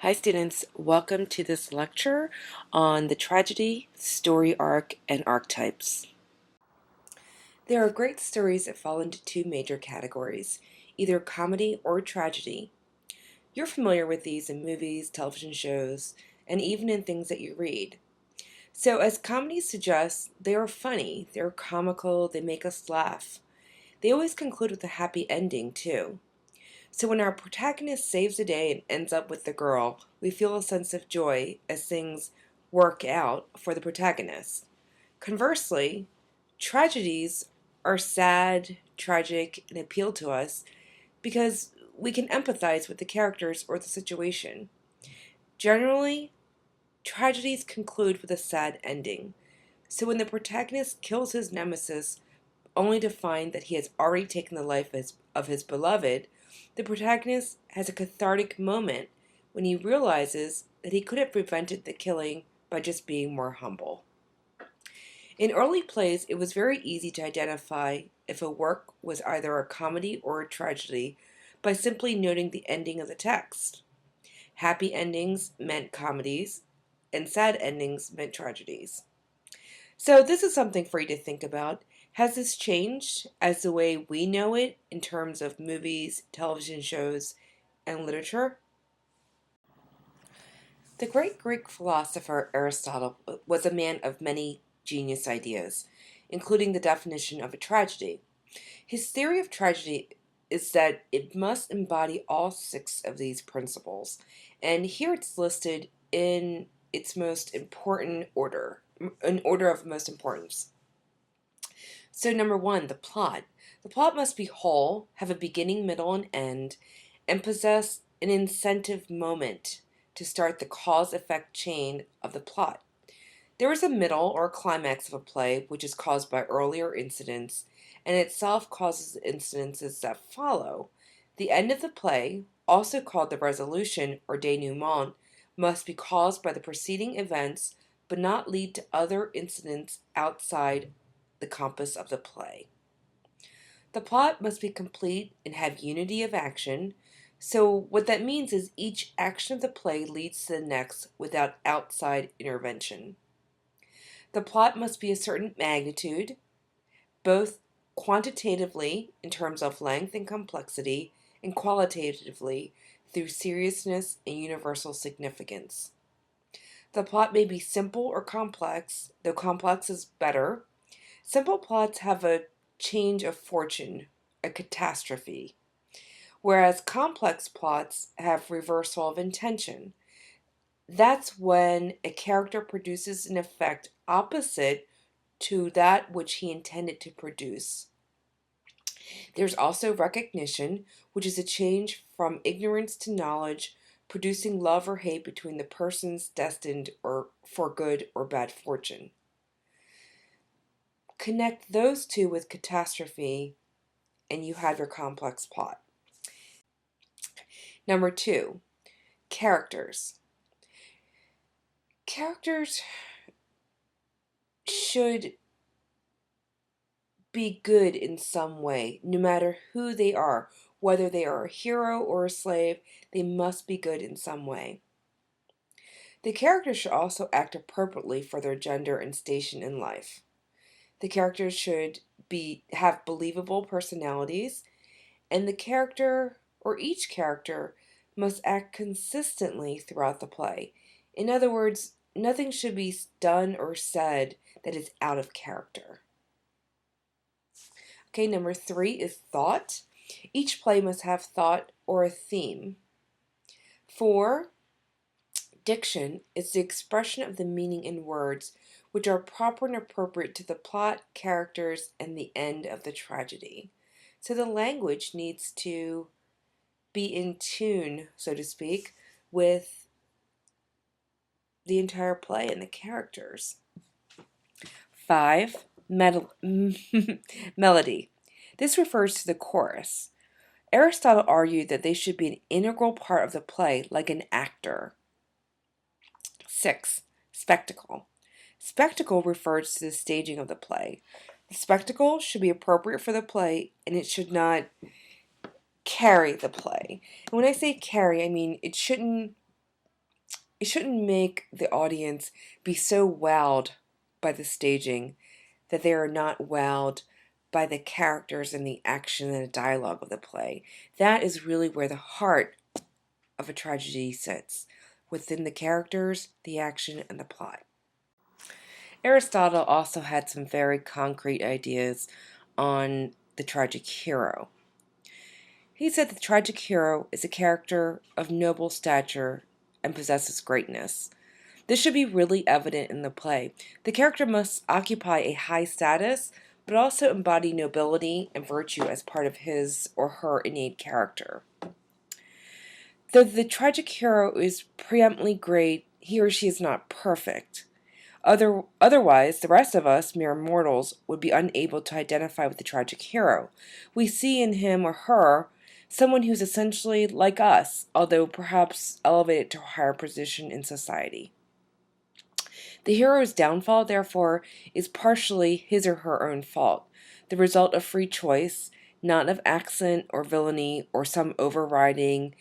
Hi students, welcome to this lecture on the tragedy, story arc, and archetypes. There are great stories that fall into two major categories, either comedy or tragedy. You're familiar with these in movies, television shows, and even in things that you read. So as comedy suggests, they are funny, they're comical, they make us laugh. They always conclude with a happy ending too. So when our protagonist saves the day and ends up with the girl, we feel a sense of joy as things work out for the protagonist. Conversely, tragedies are sad, tragic, and appeal to us because we can empathize with the characters or the situation. Generally, tragedies conclude with a sad ending. So when the protagonist kills his nemesis only to find that he has already taken the life of his beloved, the protagonist has a cathartic moment when he realizes that he could have prevented the killing by just being more humble. In early plays, it was very easy to identify if a work was either a comedy or a tragedy by simply noting the ending of the text. Happy endings meant comedies, and sad endings meant tragedies. So this is something for you to think about. Has this changed as the way we know it in terms of movies, television shows, and literature? The great Greek philosopher Aristotle was a man of many genius ideas, including the definition of a tragedy. His theory of tragedy is that it must embody all six of these principles, and here it's listed in its most important order, in order of most importance. So, number one, the plot. The plot must be whole, have a beginning, middle, and end, and possess an incentive moment to start the cause effect chain of the plot. There is a middle or climax of a play which is caused by earlier incidents and itself causes the incidences that follow. The end of the play, also called the resolution or denouement, must be caused by the preceding events but not lead to other incidents outside the compass of the play. The plot must be complete and have unity of action. So, what that means is each action of the play leads to the next without outside intervention. The plot must be a certain magnitude, both quantitatively in terms of length and complexity, and qualitatively through seriousness and universal significance. The plot may be simple or complex, though complex is better. Simple plots have a change of fortune, a catastrophe, whereas complex plots have reversal of intention. That's when a character produces an effect opposite to that which he intended to produce. There's also recognition, which is a change from ignorance to knowledge, producing love or hate between the persons destined or for good or bad fortune. Connect those two with catastrophe, and you have your complex plot. Number two, characters. Characters should be good in some way, no matter who they are. Whether they are a hero or a slave, they must be good in some way. The characters should also act appropriately for their gender and station in life. The characters should have believable personalities, and the character or each character must act consistently throughout the play. In other words, nothing should be done or said that is out of character. Okay, number three is thought. Each play must have thought or a theme. Four, diction is the expression of the meaning in words which are proper and appropriate to the plot, characters, and the end of the tragedy. So the language needs to be in tune, so to speak, with the entire play and the characters. Five, melody. This refers to the chorus. Aristotle argued that they should be an integral part of the play, like an actor. 6. Spectacle. Spectacle refers to the staging of the play. The spectacle should be appropriate for the play, and it should not carry the play. And when I say carry, I mean it shouldn't it shouldn't make the audience be so wowed by the staging that they are not wowed by the characters and the action and the dialogue of the play. That is really where the heart of a tragedy sits, within the characters, the action, and the plot. Aristotle also had some very concrete ideas on the tragic hero. He said the tragic hero is a character of noble stature and possesses greatness. This should be really evident in the play. The character must occupy a high status, but also embody nobility and virtue as part of his or her innate character. Though the tragic hero is preeminently great, he or she is not perfect. Otherwise, the rest of us, mere mortals, would be unable to identify with the tragic hero. We see in him or her someone who's essentially like us, although perhaps elevated to a higher position in society. The hero's downfall, therefore, is partially his or her own fault, the result of free choice, not of accident or villainy or some overriding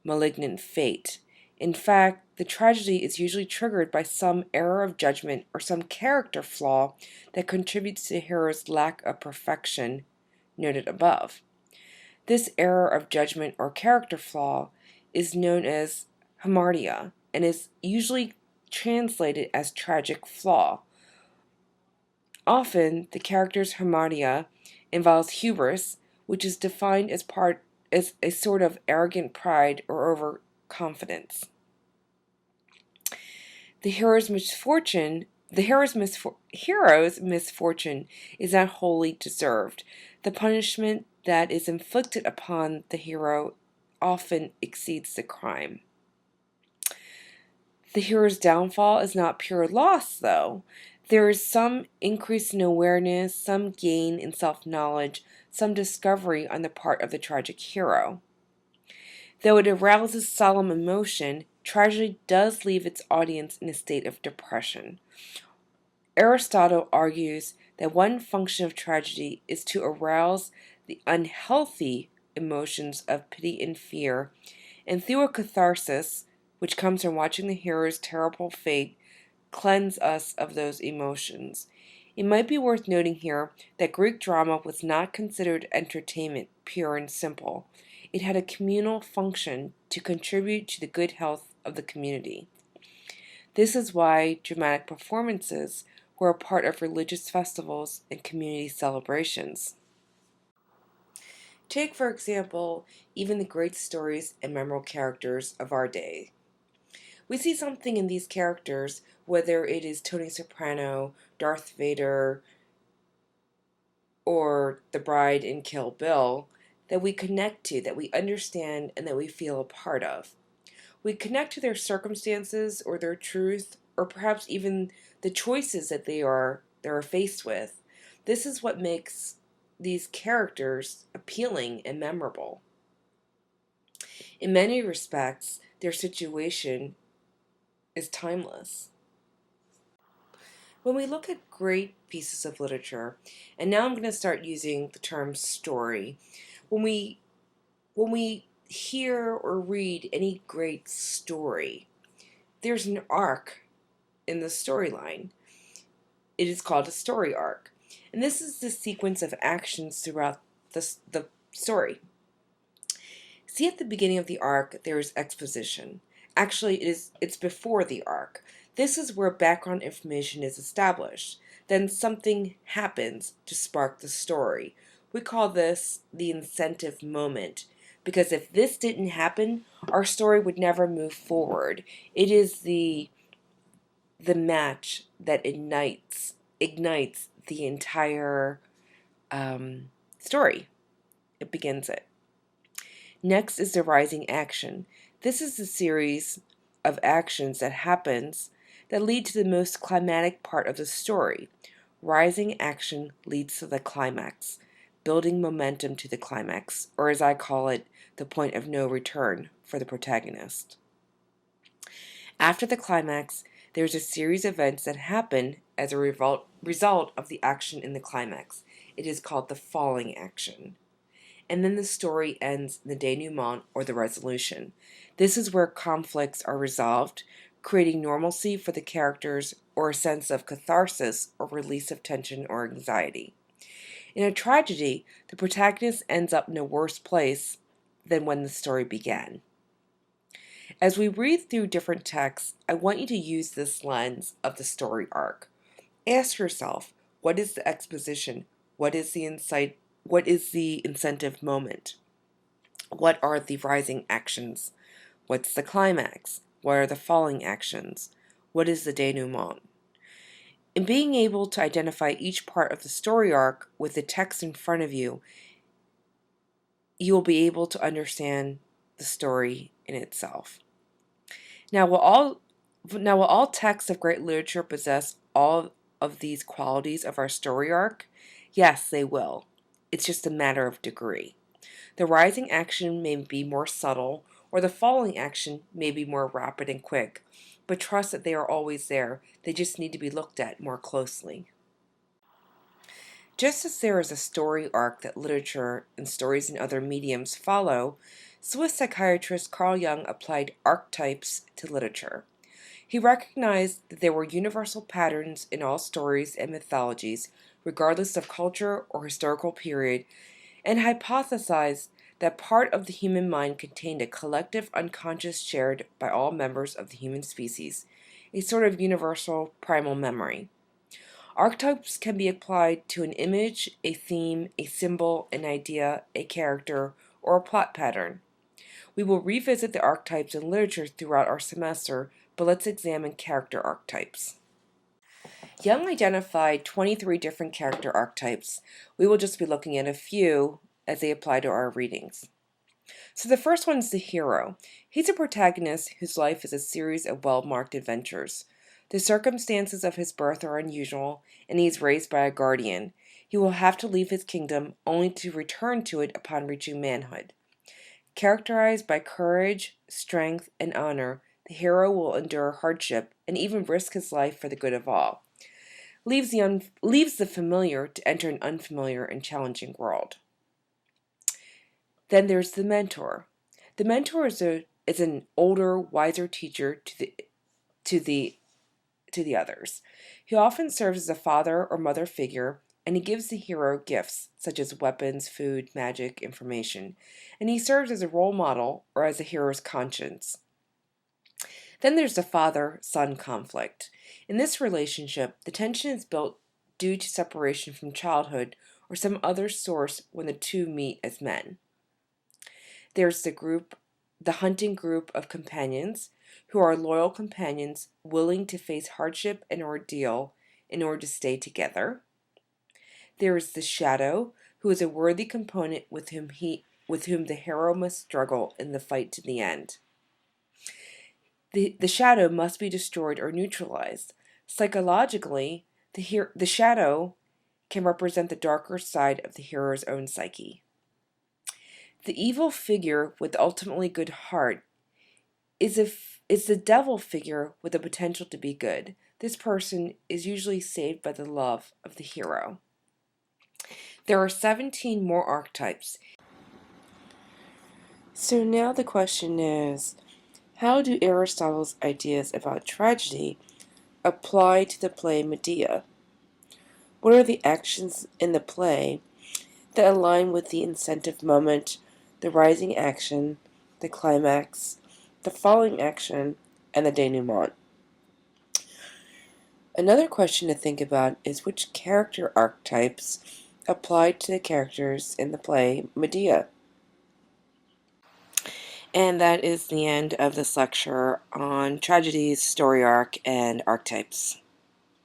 malignant fate. In fact, the tragedy is usually triggered by some error of judgment or some character flaw that contributes to the hero's lack of perfection noted above. This error of judgment or character flaw is known as hamartia and is usually translated as tragic flaw. Often, the character's hamartia involves hubris, which is defined as a sort of arrogant pride or overconfidence. The hero's misfortune is not wholly deserved. The punishment that is inflicted upon the hero often exceeds the crime. The hero's downfall is not pure loss, though. There is some increase in awareness, some gain in self-knowledge, some discovery on the part of the tragic hero. Though it arouses solemn emotion, tragedy does leave its audience in a state of depression. Aristotle argues that one function of tragedy is to arouse the unhealthy emotions of pity and fear, and through a catharsis, which comes from watching the hero's terrible fate, cleanse us of those emotions. It might be worth noting here that Greek drama was not considered entertainment, pure and simple. It had a communal function to contribute to the good health of the community. This is why dramatic performances were a part of religious festivals and community celebrations. Take, for example, even the great stories and memorable characters of our day. We see something in these characters, whether it is Tony Soprano, Darth Vader, or the bride in Kill Bill, that we connect to, that we understand, and that we feel a part of. We connect to their circumstances or their truth, or perhaps even the choices that they are faced with. This is what makes these characters appealing and memorable. In many respects, their situation is timeless. When we look at great pieces of literature, and now I'm going to start using the term story, when we hear or read any great story, there's an arc in the storyline. It is called a story arc. And this is the sequence of actions throughout the story. See, at the beginning of the arc, there is exposition. Actually, it's before the arc. This is where background information is established. Then something happens to spark the story. We call this the incentive moment, because if this didn't happen, our story would never move forward. It is the match that ignites the entire story. It begins it. Next is the rising action. This is the series of actions that happens that lead to the most climatic part of the story. Rising action leads to the climax, building momentum to the climax, or as I call it, the point of no return for the protagonist. After the climax, there's a series of events that happen as a result of the action in the climax. It is called the falling action. and then the story ends in the denouement or the resolution. This is where conflicts are resolved, creating normalcy for the characters or a sense of catharsis or release of tension or anxiety. In a tragedy, the protagonist ends up in a worse place than when the story began. As we read through different texts, I want you to use this lens of the story arc. Ask yourself, what is the exposition? What is the insight? What is the incentive moment? What are the rising actions? What's the climax? What are the falling actions? What is the denouement? In being able to identify each part of the story arc with the text in front of you, you will be able to understand the story in itself. Now, will all texts of great literature possess all of these qualities of our story arc? Yes, they will. It's just a matter of degree. The rising action may be more subtle, or the falling action may be more rapid and quick, but trust that they are always there. They just need to be looked at more closely. Just as there is a story arc that literature and stories in other mediums follow, Swiss psychiatrist Carl Jung applied archetypes to literature. He recognized that there were universal patterns in all stories and mythologies, regardless of culture or historical period, and hypothesized that part of the human mind contained a collective unconscious shared by all members of the human species, a sort of universal primal memory. Archetypes can be applied to an image, a theme, a symbol, an idea, a character, or a plot pattern. We will revisit the archetypes in literature throughout our semester, but let's examine character archetypes. Jung identified 23 different character archetypes. We will just be looking at a few as they apply to our readings. So the first one is the hero. He's a protagonist whose life is a series of well-marked adventures. The circumstances of his birth are unusual, and he is raised by a guardian. He will have to leave his kingdom only to return to it upon reaching manhood. Characterized by courage, strength, and honor, the hero will endure hardship and even risk his life for the good of all. Leaves the familiar to enter an unfamiliar and challenging world. Then there's the mentor. The mentor is an older, wiser teacher to the others. He often serves as a father or mother figure, and he gives the hero gifts such as weapons, food, magic, information, and he serves as a role model or as a hero's conscience. Then there's the father-son conflict. In this relationship, the tension is built due to separation from childhood or some other source when the two meet as men. There's the hunting group of companions, who are loyal companions willing to face hardship and ordeal in order to stay together. There is the shadow, who is a worthy component with whom the hero must struggle in the fight to the end. The shadow must be destroyed or neutralized. Psychologically, the shadow can represent the darker side of the hero's own psyche. The evil figure with the ultimately good heart is the devil figure with the potential to be good. This person is usually saved by the love of the hero. There are 17 more archetypes. So now the question is, how do Aristotle's ideas about tragedy apply to the play Medea? What are the actions in the play that align with the incentive moment, the rising action, the climax, the falling action, and the denouement? Another question to think about is which character archetypes apply to the characters in the play Medea. And that is the end of this lecture on tragedies, story arc, and archetypes.